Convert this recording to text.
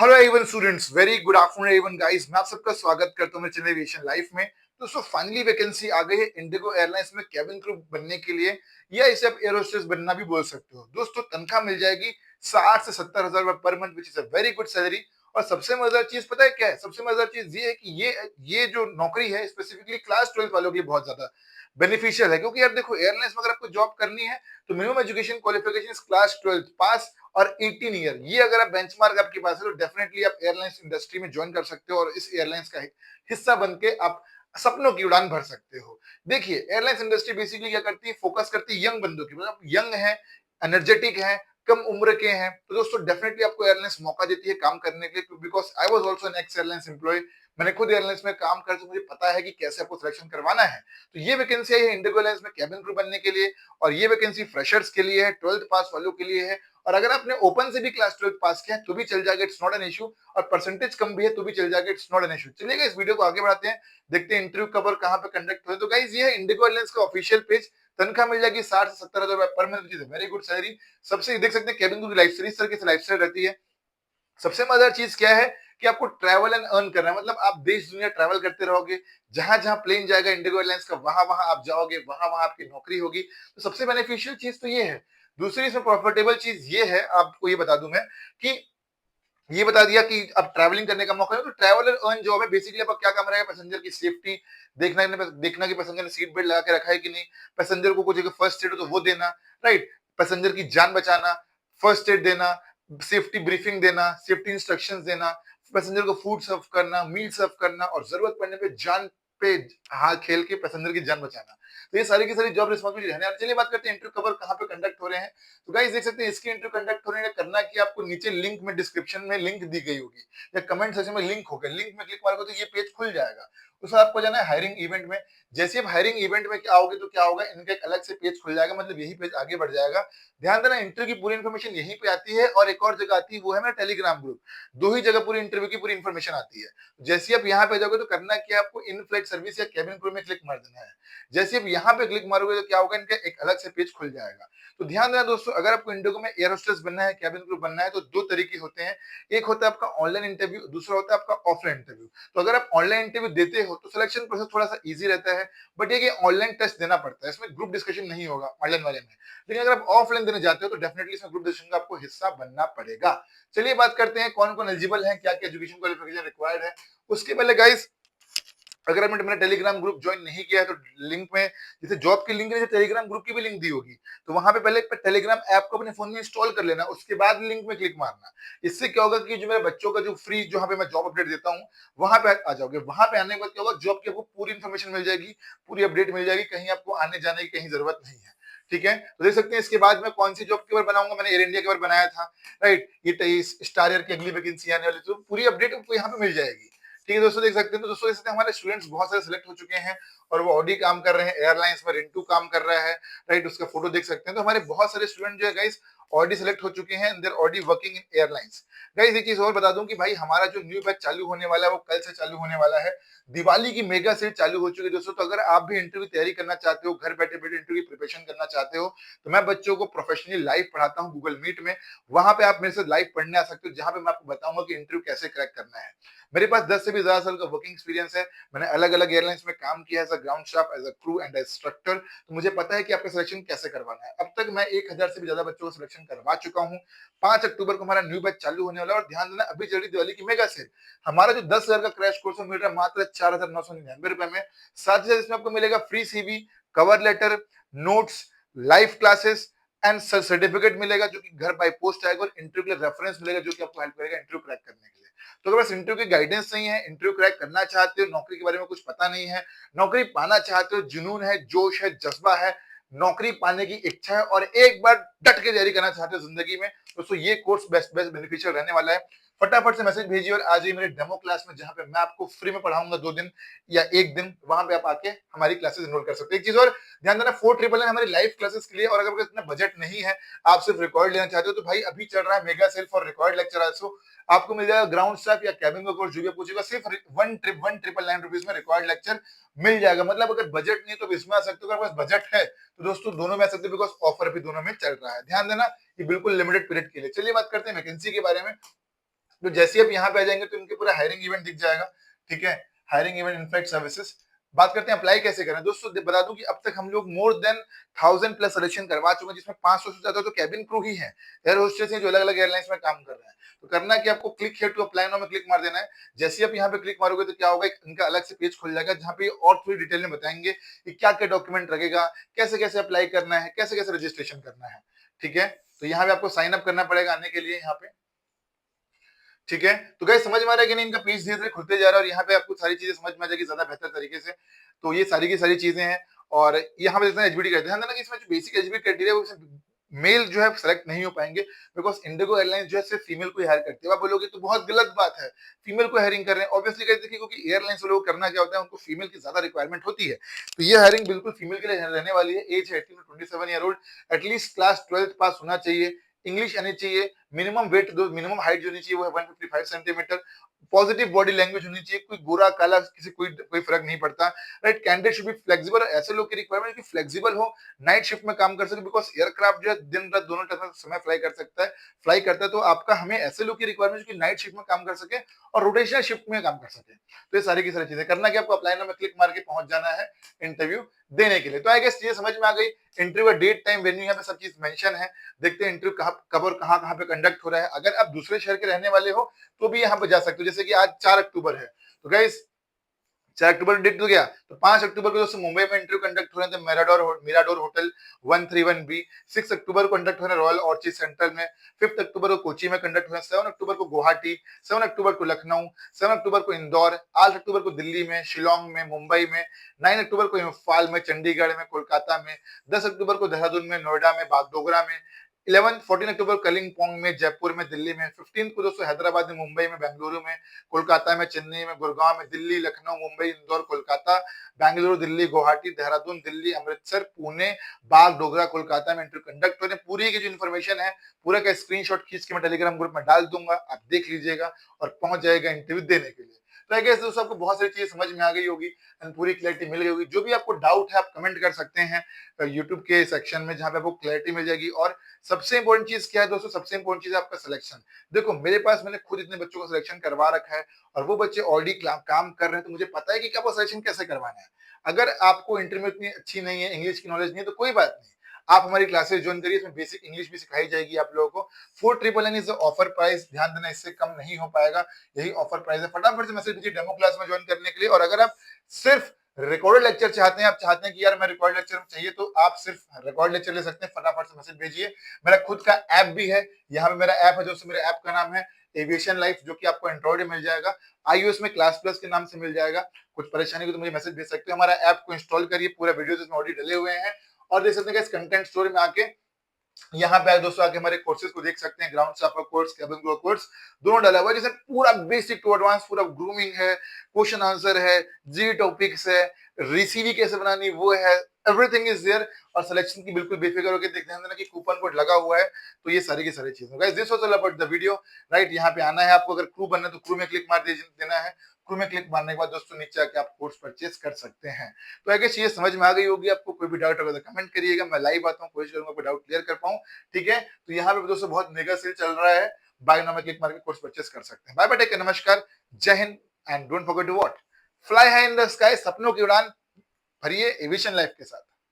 Hello everyone students, very good afternoon everyone guys. मैं आप सबका स्वागत करता हूं मेरे चैनल एविएशन लाइफ में। दोस्तों, फाइनली वैकेंसी आ गई है इंडिगो एयरलाइंस में कैबिन क्रू बनने के लिए, या इसे आप एयर होस्टेस बनना भी बोल सकते हो। दोस्तों, तनख्वाह मिल जाएगी 60 से 70 हजार रुपए per month, which is a very good salary. और सबसे मजेदार चीज पता है क्या है? सबसे मजेदार चीज ये है कि ये जो नौकरी है स्पेसिफिकली क्लास 12 वालों के लिए बहुत ज्यादा बेनिफिशियल है। क्योंकि यार देखो, एयरलाइंस में अगर आपको जॉब करनी है तो मिनिमम एजुकेशन क्वालिफिकेशन क्लास 12 पास और 18 ईयर, ये अगर आप बेंचमार्क आपके पास है तो डेफिनेटली आप एयरलाइंस इंडस्ट्री में ज्वाइन कर सकते हो और इस एयरलाइंस का हिस्सा बन के आप सपनों की उड़ान भर सकते हो। देखिए, एयरलाइंस इंडस्ट्री बेसिकली क्या करती है? फोकस करती है यंग बंदों की, मतलब यंग है, एनर्जेटिक है, कम उम्र के हैं, तो दोस्तों डेफिनेटली आपको एयरलाइंस मौका देती है काम करने के लिए। Because I was also an ex airlines employ, मैंने खुद एयरलाइंस में काम कर, तो मुझे पता है कि कैसे आपको सिलेक्शन करवाना है। तो ये वैकेंसी है इंडिगो एयरलाइंस में कैबिन क्रू बनने के लिए, और ये वैकेंसी फ्रेशर्स के लिए है, 12th पास वालों के लिए है। और अगर आपने ओपन से भी क्लास 12 पास किया है तो भी चल जाएगा, इट्स नॉट एन इशू। और परसेंटेज कम भी है तो भी चल जाएगा, इट्स नॉट एन इशू। चलिए इस वीडियो को आगे बढ़ाते हैं, देखते हैं इंटरव्यू कवर कहां पे कंडक्ट हुए। तो गाइस, ये है इंडिगो एयरलाइंस का ऑफिशियल पेज। तनख्वाह मिल जाएगी 60 से 70 हजार रुपए per month, very good salary. सबसे देख सकते हैं कैबिन क्रू की लाइफ स्टाइल, इस तरह की लाइफ स्टाइल रहती है। सबसे मजेदार चीज क्या है कि आपको ट्रैवल एंड अर्न करना है, मतलब आप देश दुनिया ट्रैवल करते रहोगे। जहां जहां प्लेन जाएगा इंडिगो एयरलाइंस का, वहां वहां आप जाओगे, वहां वहां आपकी नौकरी होगी। तो सबसे बेनिफिशियल चीज तो ये है। दूसरी इसमें प्रॉफिटेबल चीज ये है, आपको ये बता दूं मैं कि ये बता दिया कि अब ट्रैवलिंग करने का मौका है। तो ट्रैवल एंड अर्न जॉब है। बेसिकली आपका क्या काम रहेगा? पैसेंजर की सेफ्टी देखना कि पैसेंजर ने सीट बेल्ट लगा के रखा है कि नहीं, पैसेंजर को कुछ फर्स्ट एड हो तो वो देना, राइट, पैसेंजर की जान बचाना, फर्स्ट एड देना, सेफ्टी ब्रीफिंग देना, सेफ्टी इंस्ट्रक्शंस देना, पैसेंजर को फूड सर्व करना, मील सर्व करना, और जरूरत पड़ने पे जान पे हाथ खेल के पैसेंजर की जान बचाना। तो ये सारी की सारी जॉब रिस्पॉन्सिबिलिटी रहने वाली। चलिए बात करते हैं इंटरव्यू कवर कहाँ पे कंडक्ट हो रहे हैं। तो गाइस देख सकते हैं, इसकी इंटरव्यू कंडक्ट होने का करना कि आपको नीचे लिंक में, डिस्क्रिप्शन में लिंक दी गई होगी, या कमेंट सेक्शन में लिंक होगा, लिंक में क्लिक मारोगे तो ये पेज खुल जाएगा। उसमें आपको जाना है हायरिंग इवेंट में। जैसे आप हायरिंग इवेंट में क्या आओगे तो क्या होगा, इनका एक अलग से पेज खुल जाएगा, मतलब यही पेज आगे बढ़ जाएगा। ध्यान देना, इंटरव्यू की पूरी इन्फॉर्मेशन यहीं पे आती है, और एक और जगह आती है, वो है मेरा टेलीग्राम ग्रुप। दो ही जगह पूरी इंटरव्यू की पूरी इन्फॉर्मेशन आती है। जैसे आप यहाँ पे जाओगे तो करना क्या, आपको इन फ्लाइट सर्विस या कैबिन क्रू में क्लिक मार देना है। जैसे आप यहाँ पे क्लिक मारोगे तो क्या होगा, इनका एक अलग से पेज खुल जाएगा। तो ध्यान देना दोस्तों, अगर आपको इंडिगो में एयर होस्टेस बनना है, कैबिन क्रू बनना है, तो दो तरीके होते हैं। एक होता है आपका ऑनलाइन इंटरव्यू, दूसरा होता है आपका ऑफलाइन इंटरव्यू। तो अगर आप ऑनलाइन इंटरव्यू देते हो तो सिलेक्शन प्रोसेस थोड़ा सा इजी रहता है, बट ये कि ऑनलाइन टेस्ट देना पड़ता है, इसमें ग्रुप डिस्कशन नहीं होगा ऑनलाइन वाले में। लेकिन अगर आप ऑफलाइन देने जाते हो तो डेफिनेटली इसमें ग्रुप डिस्कशन का आपको हिस्सा बनना पड़ेगा। चलिए बात करते हैं कौन कौन एलिजिबल है, क्या क्या एजुकेशन क्वालिफिकेशन रिक्वायर्ड है। उसके पहले गाइस, अगर आपने मेरा टेलीग्राम ग्रुप ज्वाइन नहीं किया है तो लिंक में, जैसे जॉब की लिंक है, टेलीग्राम ग्रुप की भी लिंक दी होगी, तो वहां पे पहले टेलीग्राम ऐप को अपने फोन में इंस्टॉल कर लेना, उसके बाद लिंक में क्लिक मारना। इससे क्या होगा कि जो मेरे बच्चों का जो फ्री, जहां पे मैं जॉब अपडेट देता हूँ, वहां पे आ जाओगे। वहां पे आने के बाद क्या होगा, जॉब की आपको पूरी इन्फॉर्मेशन मिल जाएगी, पूरी अपडेट मिल जाएगी, कहीं आपको आने जाने की कहीं जरूरत नहीं है। ठीक है, तो देख सकते हैं इसके बाद मैं कौन सी जॉब के बारे बनाऊंगा। मैंने एयर इंडिया के बारे बनाया था, राइट। ये स्टार एयर की अगली वैकेंसी आने वाली, तो पूरी अपडेट आपको यहाँ पे मिल जाएगी। ठीक है दोस्तों, देख सकते हैं। तो दोस्तों इससे हमारे स्टूडेंट्स बहुत सारे सिलेक्ट हो चुके हैं, और वो ऑडी काम कर रहे हैं, एयरलाइंस में रिंटू काम कर रहा है, राइट, उसका फोटो देख सकते हैं। तो हमारे बहुत सारे स्टूडेंट जो है गाइस ऑडी सिलेक्ट हो चुके हैं, they're already working in airlines. Guys एक चीज और बता दूं कि भाई हमारा जो न्यू बैच चालू होने वाला है वो कल से चालू होने वाला है। दिवाली की मेगा सेल चालू हो चुकी है दोस्तों। तो अगर आप भी इंटरव्यू तैयारी करना चाहते हो, घर बैठे बैठे इंटरव्यू प्रिपरेशन करना चाहते हो, तो मैं बच्चों को प्रोफेशनली लाइव पढ़ाता हूँ गूगल मीट में। वहां पे आप मेरे से लाइव पढ़ने आ सकते हो, जहां पे मैं आपको बताऊंगा कि इंटरव्यू कैसे क्रैक करना है। मेरे पास 10 से भी ज्यादा साल का वर्किंग एक्सपीरियंस है। मैंने अलग अलग एयरलाइंस में काम किया है, as a ground staff, as a crew and instructor. तो मुझे पता है कि आपका सिलेक्शन कैसे करवाना है। अब तक मैं 1000 से भी ज्यादा बच्चों को सिलेक्शन करवा चुका हूँ। 5 अक्टूबर को हमारा न्यू बैच चालू होने वाला है, और ध्यान देना अभी चल रही दिवाली की मेगा सेल। हमारा जो 10,000 का क्रैश कोर्स मिल रहा है मात्र 4,999 रुपए में। साथ ही साथ इसमें आपको मिलेगा free CV, cover letter, notes, live classes and certificate मिलेगा जो कि घर बाय पोस्ट आएगा, और इंटरव्यू के लिए रेफरेंस मिलेगा जो कि आपको हेल्प करेगा इंटरव्यू क्रैक करने के लिए। तो अगर बस इंटरव्यू की गाइडेंस नहीं है, इंटरव्यू क्रैक करना चाहते हो, नौकरी के बारे में कुछ पता नहीं है, नौकरी पाना चाहते हो, जुनून है, जोश है, जज्बा है, नौकरी पाने की इच्छा है, और एक बार डट के तैयारी करना चाहते हो जिंदगी में, दोस्तों ये कोर्स बेस्ट बेस्ट बेनिफिशियल रहने वाला है। फटाफट से मैसेज भेजिए और आ जाइए मेरे डेमो क्लास में, जहां पे मैं आपको फ्री में पढ़ाऊंगा 2 दिन या 1 दिन। वहां पे आप आके हमारी क्लासेस एनरोल कर सकते हैं। एक चीज और ध्यान देना, 499 हमारी लाइव क्लासेस के लिए। और अगर इतना बजट नहीं है, आप सिर्फ रिकॉर्ड लेना चाहते हो, तो भाई अभी चल रहा है mega sale for record lecture also. आपको मिल जाएगा ग्राउंड स्टाफ या कैबिन का कोर्स जो भी पूछेगा, सिर्फ 1,999 में रिकॉर्ड लेक्चर मिल जाएगा। मतलब अगर बजट नहीं तो इसमें आ सकते हो, अगर बस बजट है तो दोस्तों दोनों में आ सकते हो, बिकॉज ऑफर भी दोनों में चल रहा है। ध्यान देना, ये बिल्कुल लिमिटेड पीरियड के लिए। चलिए बात करते हैं वैकेंसी के बारे में। तो जैसे ही आप यहाँ पे आ जाएंगे तो इनके पूरा हायरिंग इवेंट दिख जाएगा। ठीक है, हायरिंग इवेंट इनफैक्ट सर्विसेज। बात करते हैं अप्लाई कैसे करें। दोस्तों बता दूं कि अब तक हम लोग मोर देन 1000 प्लस सिलेक्शन करवा चुके हैं, जिसमें 500 से ज्यादा तो कैबिन क्रू ही है, एयर होस्टेस हैं जो अलग अलग एयरलाइंस में काम कर रहे हैं। तो करना कि आपको click here to apply now में क्लिक मार देना है। जैसे ही आप यहाँ पे क्लिक मारोगे तो क्या होगा, इनका अलग से पेज खुल जाएगा जहाँ पे और थोड़ी डिटेल में बताएंगे कि क्या क्या डॉक्यूमेंट लगेगा, कैसे कैसे अप्लाई करना है, कैसे कैसे रजिस्ट्रेशन करना है। ठीक है, तो यहाँ पे आपको साइन अप करना पड़ेगा आने के लिए यहाँ पे। ठीक है, तो गाइस समझ में आ रहा है कि नहीं, इनका पेज धीरे धीरे खुलते जा रहा है और यहाँ पे आपको सारी चीजें समझ में आ जाएगी ज्यादा बेहतर तरीके से। तो ये सारी की सारी चीजें हैं। और यहाँ पे देखते हैं एचबीडी कहते हैं ना कि इसमें जो बेसिक एचबीडी क्राइटेरिया वो मेल जो है सेलेक्ट नहीं हो पाएंगे, बिकॉज इंडिगो एयरलाइंस जो है सिर्फ फीमेल को हायर करती है। आप बोलोगे तो बहुत गलत बात है, फीमेल को हायरिंग कर रहे हैं ऑब्वियसली कहते हैं, क्योंकि एयरलाइंस लोग करना क्या होता है, उनको फीमेल की ज्यादा रिक्वायरमेंट होती है। तो ये हायरिंग बिल्कुल फीमेल के लिए रहने वाली है। एज है 18 to 27 year old, at least class 12th पास होना चाहिए, इंग्लिश आनी चाहिए, मिनिमम वेट दो, मिनिमम हाइट जो होनी चाहिए वो है 155 सेंटीमीटर, पॉजिटिव बॉडी लैंग्वेज होनी चाहिए, कोई गोरा काला किसी कोई फर्क नहीं पड़ता। Right, candidate should be flexible. ऐसे लोग की रिक्वायरमेंट कि फ्लेक्सिबल हो, नाइट शिफ्ट में काम कर सके, बिकॉज एयरक्राफ्ट जो है दिन रात दोनों टाइम समय फ्लाई करता है। तो आपका हमें ऐसे लोग की रिक्वायरमेंट कि नाइट शिफ्ट में काम कर सके और रोटेशनल शिफ्ट में काम कर सके। तो ये सारी की सारी चीजें करना कि आपको अप्लाई नाउ में क्लिक मार के पहुंच जाना है इंटरव्यू देने के लिए। तो आई गेस ये समझ में आ गई, इंटरव्यू का डेट टाइम वेन्यू यहाँ पे सब चीज मेंशन है। देखते हैं इंटरव्यू कब और कहाँ कहाँ पे कंडक्ट हो रहा है। अगर आप दूसरे शहर के रहने वाले हो तो भी यहाँ पे जा सकते हो, जैसे कि आज 4 अक्टूबर है, तो गाइस 4 अक्टूबर डेट हो गया, तो 5 अक्टूबर को दोस्तों मुंबई में इंटरव्यू कंडक्ट हो रहे थे मिराडोर होटल 131B। 6 अक्टूबर को कंडक्ट हो रहे रॉयल ऑर्चिड सेंट्रल में। 5 अक्टूबर को कोची में कंडक्ट हो रहे, 7 अक्टूबर को गुवाहाटी, 7 अक्टूबर को लखनऊ, 7 अक्टूबर को इंदौर, 8 अक्टूबर को दिल्ली में, शिलोंग में, मुंबई में, 9 अक्टूबर को इम्फाल में, चंडीगढ़ में, कोलकाता में, 10 अक्टूबर को देहरादून में, नोएडा में, बागडोगरा में, 14 अक्टूबर कलिंगपोंग में, जयपुर में, दिल्ली में, 15 को दोस्तों हैदराबाद में, मुंबई में, बेंगलुरु में, कोलकाता में, चेन्नई में, गुड़गांव में, दिल्ली, लखनऊ, मुंबई, इंदौर, कोलकाता, बेंगलुरु, दिल्ली, गुवाहाटी, देहरादून, दिल्ली, अमृतसर, पुणे, बाग डोगरा, कोलकाता में इंटरव्यू कंडक्ट हो रहे हैं। पूरी की जो इन्फॉर्मेशन है पूरा का स्क्रीनशॉट खींच के मैं टेलीग्राम ग्रुप में डाल दूंगा, आप देख लीजिएगा और पहुंच जाएगा इंटरव्यू देने के लिए। तो आई गेस दोस्तों आपको बहुत सारी चीजें समझ में आ गई होगी एंड पूरी क्लैरिटी मिल गई होगी। जो भी आपको डाउट है आप कमेंट कर सकते हैं यूट्यूब के सेक्शन में, जहां पे आपको क्लैरिटी मिल जाएगी। और सबसे इंपॉर्टेंट चीज क्या है दोस्तों, सबसे इंपॉर्टेंट चीज है आपका सिलेक्शन। देखो मेरे पास मैंने खुद इतने बच्चों का सिलेक्शन करवा रखा है और वो बच्चे ऑलरेडी काम कर रहे हैं, तो मुझे पता है कि आपको सिलेक्शन कैसे करवाना है। अगर आपको इंटरव्यू इतनी अच्छी नहीं है, इंग्लिश की नॉलेज नहीं है, तो कोई बात नहीं, आप हमारी क्लासेस ज्वाइन करिए, इसमें बेसिक इंग्लिश भी सिखाई जाएगी आप लोगों को। 4999 इज ऑफर प्राइस, ध्यान देना इससे कम नहीं हो पाएगा, यही ऑफर प्राइस है। फटाफट से मैसेज कीजिए डेमो क्लास में ज्वाइन करने के लिए। और अगर आप सिर्फ रिकॉर्डेड लेक्चर चाहते हैं, आप चाहते हैं कि यार मैं रिकॉर्ड लेक्चर चाहिए, तो आप सिर्फ रिकॉर्ड लेक्चर ले सकते हैं, फटाफट से मैसेज भेजिए। मेरा खुद का ऐप भी है, यहाँ पे मेरा ऐप है दोस्तों, मेरे ऐप का नाम है एविएशन लाइफ, जो कि आपको एंड्रॉइड में मिल जाएगा, iOS में क्लास प्लस के नाम से मिल जाएगा। कुछ परेशानी को तो मुझे मैसेज भेज सकते हो। हमारा ऐप को इंस्टॉल करिए, पूरा वीडियोस इसमें ऑलरेडी डले हुए हैं और देख सकते हैं इस कंटेंट स्टोरी में आके, यहाँ पे दोस्तों आके हमारे कोर्सेज को देख सकते हैं। ग्राउंड स्टाफ का कोर्स, केबिन क्रू कोर्स दोनों डाला हुआ है, जैसे पूरा बेसिक टू एडवांस, पूरा ग्रूमिंग है, क्वेश्चन आंसर है, जी टॉपिक्स है, रिसीवी कैसे बनानी वो है, एवरीथिंग इज देयर। और सिलेक्शन की बिल्कुल बेफिक्र होकर देख ध्यान देना कि कूपन कोड लगा हुआ है। तो ये सारी की सारी चीजें guys, this was all about the video. Right, यहाँ पे आना है आपको, अगर क्रू बनना है तो क्रू में क्लिक मार देना है। क्रू में क्लिक मारने के बाद दोस्तों नीचे आके आप कोर्स परचेस कर सकते हैं। तो आई गेस ये समझ में आ गई होगी आपको। कोई भी डाउट होगा तो कमेंट करिएगा, मैं लाइव आता हूँ, कोशिश करूंगा कोई डाउट क्लियर कर पाऊं। ठीक है, तो यहाँ पे दोस्तों बहुत मेगा सेल चल रहा है, बाय नाउ में क्लिक मार के कोर्स परचेस कर सकते हैं। बाय बाय, टेक केयर, नमस्कार, जय हिंद and don't forget to what, fly high in the sky. सपनों की उड़ान भरिए एविएशन लाइफ के साथ।